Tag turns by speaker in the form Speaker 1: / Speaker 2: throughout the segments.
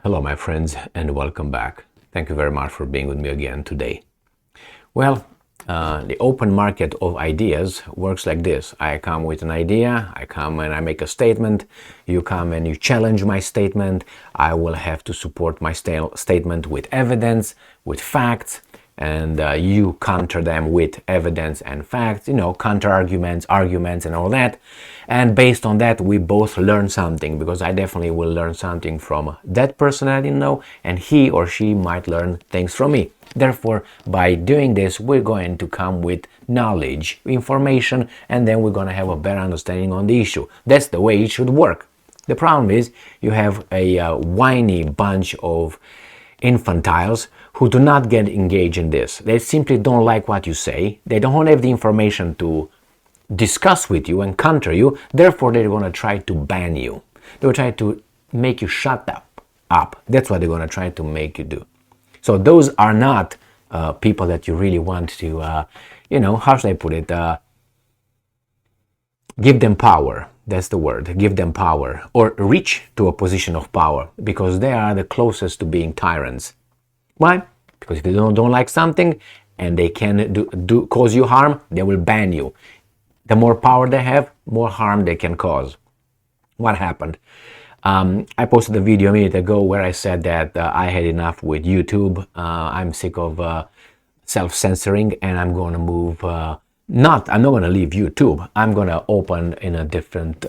Speaker 1: Hello, my friends, and welcome back. Thank you very much for being with me again today. Well, the open market of ideas works like this. I come with an idea, I come and I make a statement, you come and you challenge my statement. I will have to support my statement with evidence, with facts, and you counter them with evidence and facts, counter arguments, and all that. And based on that, we both learn something, because I definitely will learn something from that person I didn't know, and he or she might learn things from me. Therefore, by doing this, we're going to come with knowledge, information, and then we're going to have a better understanding on the issue. That's the way it should work. The problem is you have a whiny bunch of infantiles who do not get engaged in this. They simply don't like what you say. They don't have the information to discuss with you and counter you. Therefore, they're going to try to ban you. They'll try to make you shut up. That's what they're going to try to make you do. So those are not people that you really want to, how should I put it? Give them power. That's the word. Give them power, or reach to a position of power, because they are the closest to being tyrants. Why? Because if they don't like something and they can cause you harm, they will ban you. The more power they have, more harm they can cause. What happened? I posted a video a minute ago where I said that I had enough with YouTube. I'm sick of self-censoring, and I'm going to move. I'm not going to leave YouTube. I'm going to open in a different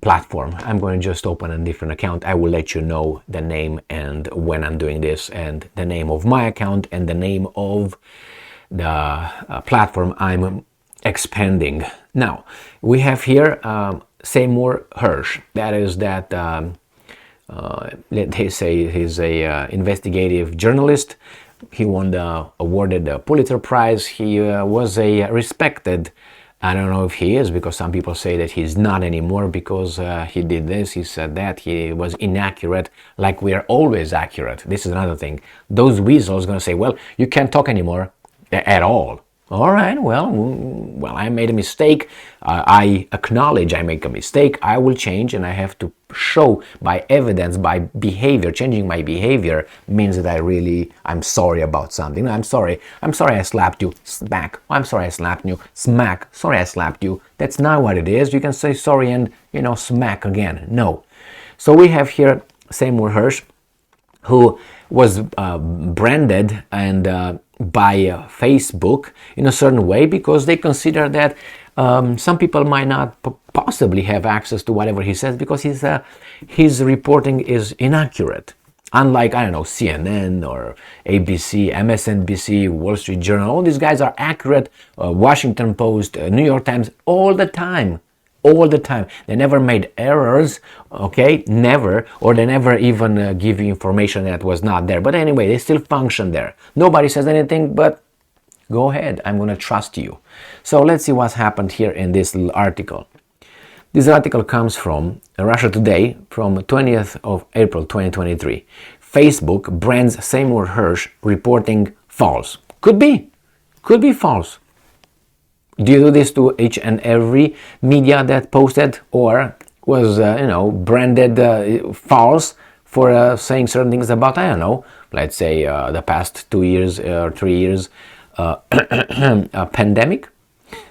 Speaker 1: platform. I'm going to just open a different account. I will let you know the name and when I'm doing this, and the name of my account and the name of the platform I'm expanding. Now, we have here Seymour Hersh. That is that, they say he's a investigative journalist. He awarded the Pulitzer Prize. He was a respected, I don't know if he is, because some people say that he's not anymore because he did this, he said that, he was inaccurate, like we are always accurate. This is another thing. Those weasels are going to say, well, you can't talk anymore at all. All right, well, I made a mistake. I acknowledge I make a mistake. I will change, and I have to show by evidence, by behavior. Changing my behavior means that I'm sorry about something. I'm sorry I slapped you, smack. I'm sorry I slapped you, smack. Sorry I slapped you. That's not what it is. You can say sorry and, smack again. No. So we have here Seymour Hersh, who was branded and by Facebook in a certain way, because they consider that some people might not possibly have access to whatever he says, because his reporting is inaccurate. Unlike, I don't know, CNN or ABC, MSNBC, Wall Street Journal, all these guys are accurate, Washington Post, New York Times, all the time. All the time. They never made errors, okay? Never. Or they never even give you information that was not there. But anyway, they still function there. Nobody says anything, but go ahead. I'm going to trust you. So let's see what's happened here in this little article. This article comes from Russia Today from 20th of April 2023. Facebook brands Seymour Hersh reporting false. Could be false. Do you do this to each and every media that posted or was, branded false for saying certain things about, I don't know, let's say the past 2 years or 3 years pandemic?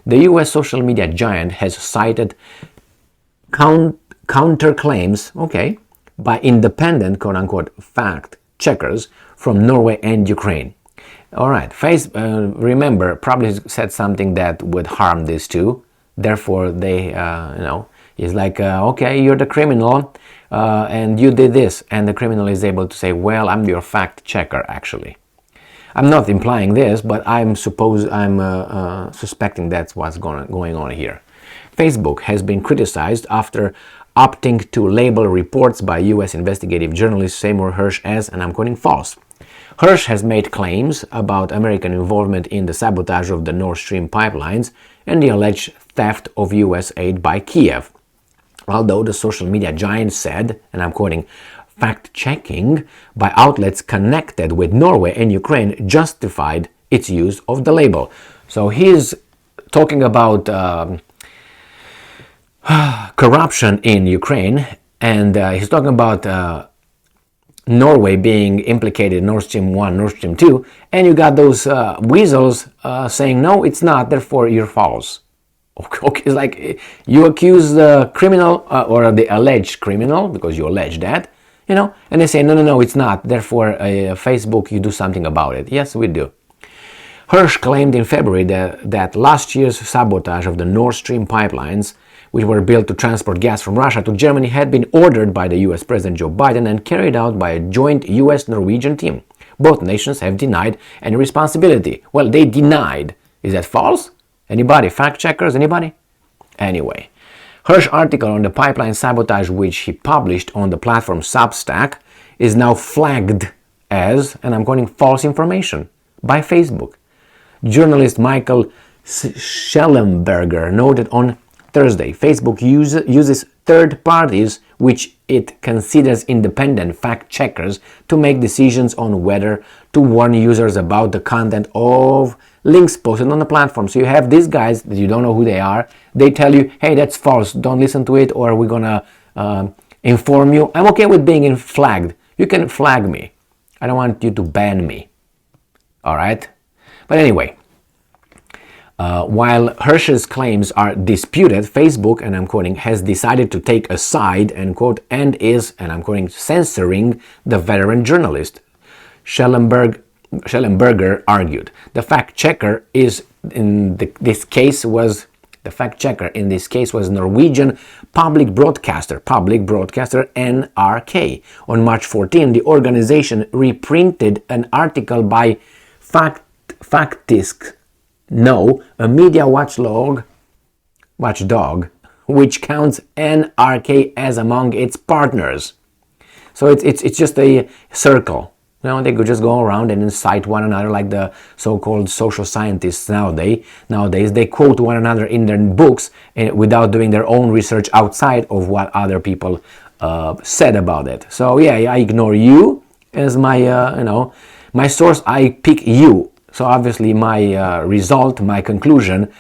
Speaker 1: The US social media giant has cited counterclaims, by independent, quote-unquote, fact checkers from Norway and Ukraine. All right, remember, probably said something that would harm these two. Therefore, they, it's like, okay, you're the criminal, and you did this. And the criminal is able to say, well, I'm your fact checker, actually. I'm not implying this, but I'm suspecting that's what's going on here. Facebook has been criticized after opting to label reports by U.S. investigative journalist Seymour Hersh as, and I'm quoting, false. Hersh has made claims about American involvement in the sabotage of the Nord Stream pipelines and the alleged theft of U.S. aid by Kiev. Although the social media giant said, and I'm quoting, fact-checking by outlets connected with Norway and Ukraine justified its use of the label. So he's talking about corruption in Ukraine, and he's talking about Norway being implicated in Nord Stream 1, Nord Stream 2, and you got those weasels saying, no, it's not, therefore you're false. Okay, it's like you accuse the criminal or the alleged criminal, because you allege that, and they say, no, it's not, therefore Facebook, you do something about it. Yes, we do. Hersh claimed in February that last year's sabotage of the Nord Stream pipelines, which were built to transport gas from Russia to Germany, had been ordered by the US President Joe Biden and carried out by a joint US-Norwegian team. Both nations have denied any responsibility. Well, they denied. Is that false? Anybody? Fact checkers? Anybody? Anyway, Hersh's article on the pipeline sabotage, which he published on the platform Substack, is now flagged as, and I'm quoting, false information by Facebook. Journalist Michael Schellenberger noted on Thursday, Facebook uses third parties, which it considers independent fact checkers, to make decisions on whether to warn users about the content of links posted on the platform. So you have these guys that you don't know who they are. They tell you, hey, that's false, don't listen to it, or we're gonna inform you. I'm okay with being flagged. You can flag me. I don't want you to ban me. All right? But anyway, while Hersh's claims are disputed, Facebook, and I'm quoting, has decided to take a side, end quote, and is, and I'm quoting, censoring the veteran journalist. Schellenberger argued. The fact checker in this case was Norwegian public broadcaster NRK. On March 14, the organization reprinted an article by Faktisk, a media watchdog, which counts NRK as among its partners. So it's just a circle. They could just go around and incite one another, like the so-called social scientists nowadays. They quote one another in their books without doing their own research outside of what other people said about it. So yeah, I ignore you as my source. I pick you. So obviously my result, my conclusion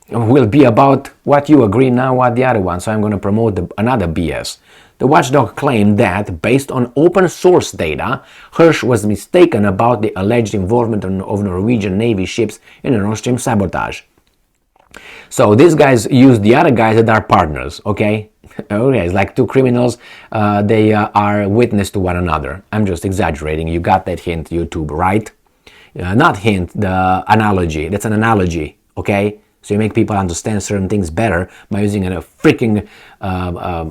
Speaker 1: will be about what you agree now, what the other one. So I'm going to promote another BS. The watchdog claimed that, based on open source data, Hersh was mistaken about the alleged involvement of Norwegian Navy ships in the Nord Stream sabotage. So these guys use the other guys that are partners, okay? Okay, it's like two criminals, they are witness to one another. I'm just exaggerating. You got that hint, YouTube, right? Not hint, the analogy. That's an analogy, okay? So you make people understand certain things better by using a freaking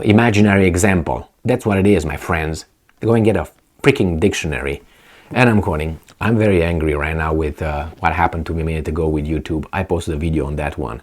Speaker 1: imaginary example. That's what it is, my friends. Go and get a freaking dictionary. And I'm quoting, I'm very angry right now with what happened to me a minute ago with YouTube. I posted a video on that one.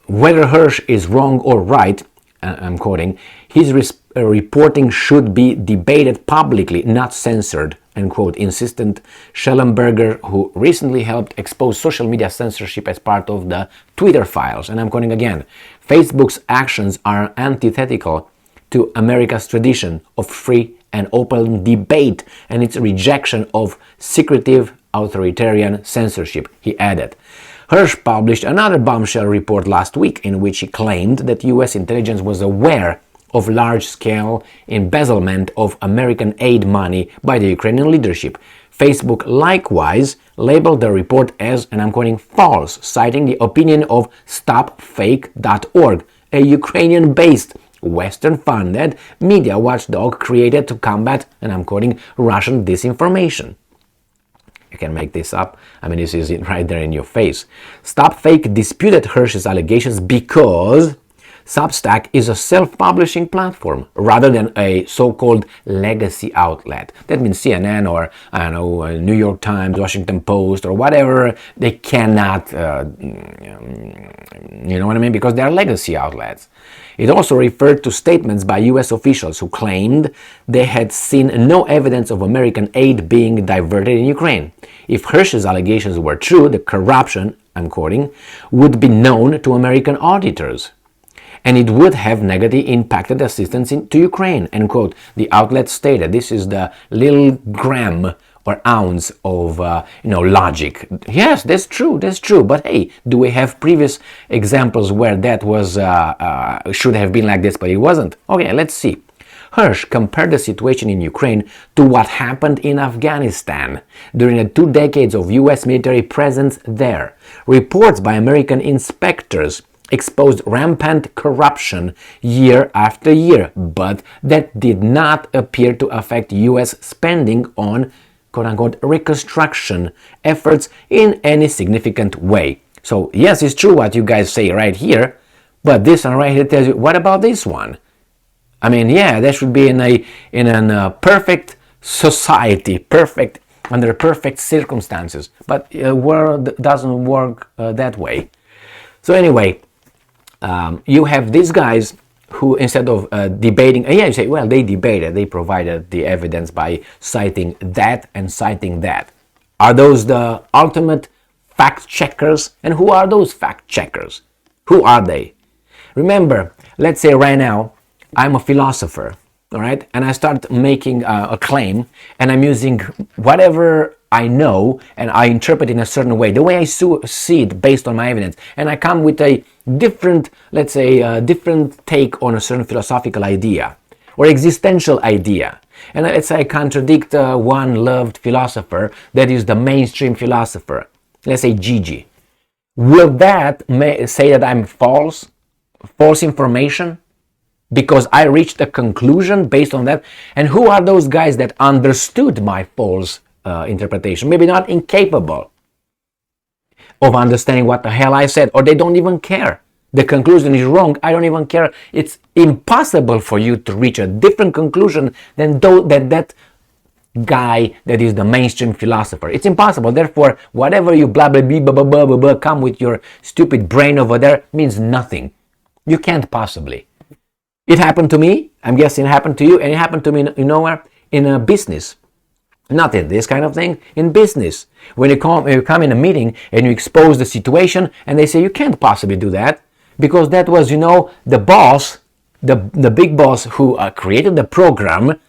Speaker 1: Whether Hersh is wrong or right, I'm quoting, his reporting should be debated publicly, not censored, end quote, insisted Schellenberger, who recently helped expose social media censorship as part of the Twitter files. And I'm quoting again, Facebook's actions are antithetical to America's tradition of free and open debate and its rejection of secretive authoritarian censorship, he added. Hersh published another bombshell report last week in which he claimed that US intelligence was aware of large-scale embezzlement of American aid money by the Ukrainian leadership. Facebook likewise labeled the report as, and I'm quoting, false, citing the opinion of StopFake.org, a Ukrainian-based, Western-funded media watchdog created to combat, and I'm quoting, Russian disinformation. You can make this up. I mean, this is right there in your face. StopFake disputed Hersh's allegations because Substack is a self-publishing platform rather than a so-called legacy outlet. That means CNN or, I don't know, New York Times, Washington Post, or whatever. They cannot, you know what I mean? Because they are legacy outlets. It also referred to statements by US officials who claimed they had seen no evidence of American aid being diverted in Ukraine. If Hersh's allegations were true, the corruption, I'm quoting, would be known to American auditors. And it would have negatively impacted assistance to Ukraine, end quote. The outlet stated. This is the little gram or ounce of, logic. Yes, that's true. But hey, do we have previous examples where that was should have been like this, but it wasn't? Okay, let's see. Hersh compared the situation in Ukraine to what happened in Afghanistan during the 2 decades of US military presence there. Reports by American inspectors exposed rampant corruption year after year, but that did not appear to affect US spending on quote-unquote reconstruction efforts in any significant way. So yes, it's true what you guys say right here, but this one right here tells you, what about this one? I mean, yeah, that should be in a perfect society, under perfect circumstances, but the world doesn't work that way. So anyway, you have these guys who, instead of debating, you say, well, they debated, they provided the evidence by citing that and citing that. Are those the ultimate fact checkers? And who are those fact checkers? Who are they? Remember, let's say right now, I'm a philosopher, all right? And I start making a claim, and I'm using whatever I know, and I interpret it in a certain way, the way I see it based on my evidence. And I come with a different, let's say, different take on a certain philosophical idea or existential idea. And let's say I contradict one loved philosopher that is the mainstream philosopher, let's say Gigi. Will that say that I'm false information? Because I reached a conclusion based on that. And who are those guys that understood my false interpretation? Maybe not incapable of understanding what the hell I said, or they don't even care. The conclusion is wrong. I don't even care. It's impossible for you to reach a different conclusion than that guy that is the mainstream philosopher. It's impossible. Therefore, whatever you blah blah blah blah blah blah, blah come with your stupid brain over there means nothing. You can't possibly. It happened to me, I'm guessing it happened to you, and it happened to me, you know where? In a business. Not in this kind of thing, in business. When you come in a meeting and you expose the situation, and they say, you can't possibly do that, because that was, the boss, the big boss who created the program,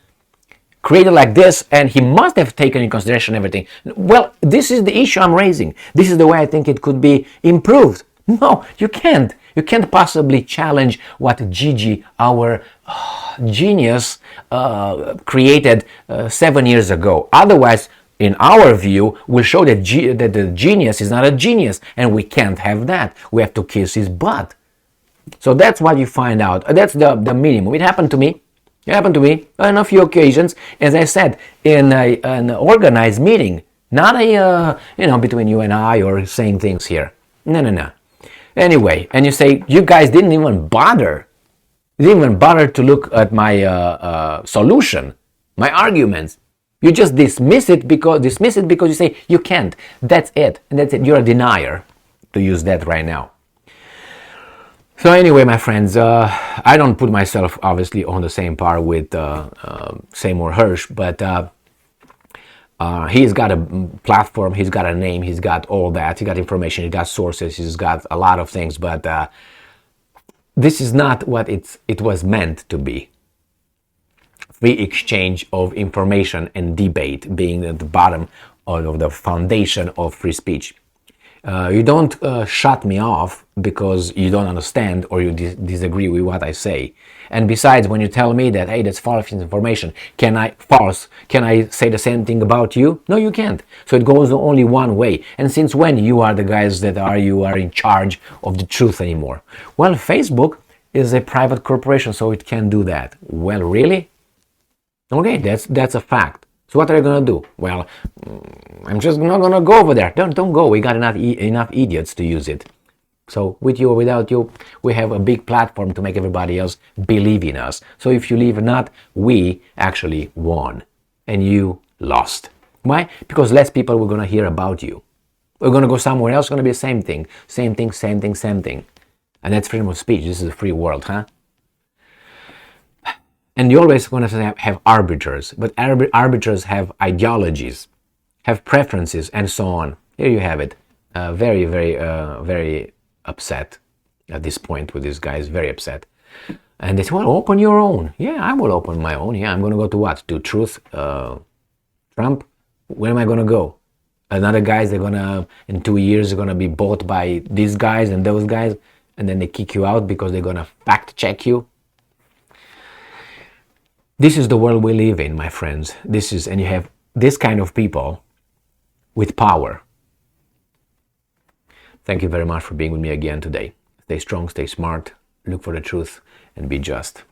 Speaker 1: created like this, and he must have taken in consideration everything. Well, this is the issue I'm raising. This is the way I think it could be improved. No, you can't. You can't possibly challenge what Gigi, our genius, created 7 years ago. Otherwise, in our view, we'll show that the genius is not a genius, and we can't have that. We have to kiss his butt. So that's what you find out. That's the minimum. It happened to me. It happened to me on a few occasions, as I said, in an organized meeting. Not between you and I or saying things here. No. Anyway, and you say, you guys didn't even bother. You didn't even bother to look at my solution, my arguments. You just dismiss it because you say, you can't. That's it. And that's it. You're a denier, to use that right now. So anyway, my friends, I don't put myself, obviously, on the same par with Seymour Hersh, but he's got a platform, he's got a name, he's got all that, he got information, he got sources, he's got a lot of things, but this is not what it was meant to be. Free exchange of information and debate being at the bottom of the foundation of free speech. You don't shut me off because you don't understand or you disagree with what I say. And besides, when you tell me that, hey, that's false information, can I say the same thing about you? No, you can't. So it goes only one way. And since when you are the guys you are in charge of the truth anymore? Well, Facebook is a private corporation, so it can do that. Well, really? Okay, that's a fact. So what are you gonna do? Well, I'm just not gonna go over there. Don't go. We got enough idiots to use it. So with you or without you, we have a big platform to make everybody else believe in us. So if you leave or not, we actually won and you lost. Why? Because less people were gonna hear about you. We're gonna go somewhere else. It's gonna be the same thing, same thing. And that's freedom of speech. This is a free world, huh? And you're always going to have arbiters, but arbiters have ideologies, have preferences, and so on. Here you have it. Very, very upset at this point with these guys, very upset. And they say, well, open your own. Yeah, I will open my own. Yeah, I'm going to go to what? To Truth? Trump? Where am I going to go? Another guys, they're going to, in 2 years, they're going to be bought by these guys and those guys, and then they kick you out because they're going to fact check you. This is the world we live in, my friends. And you have this kind of people with power. Thank you very much for being with me again today. Stay strong, stay smart, look for the truth, and be just.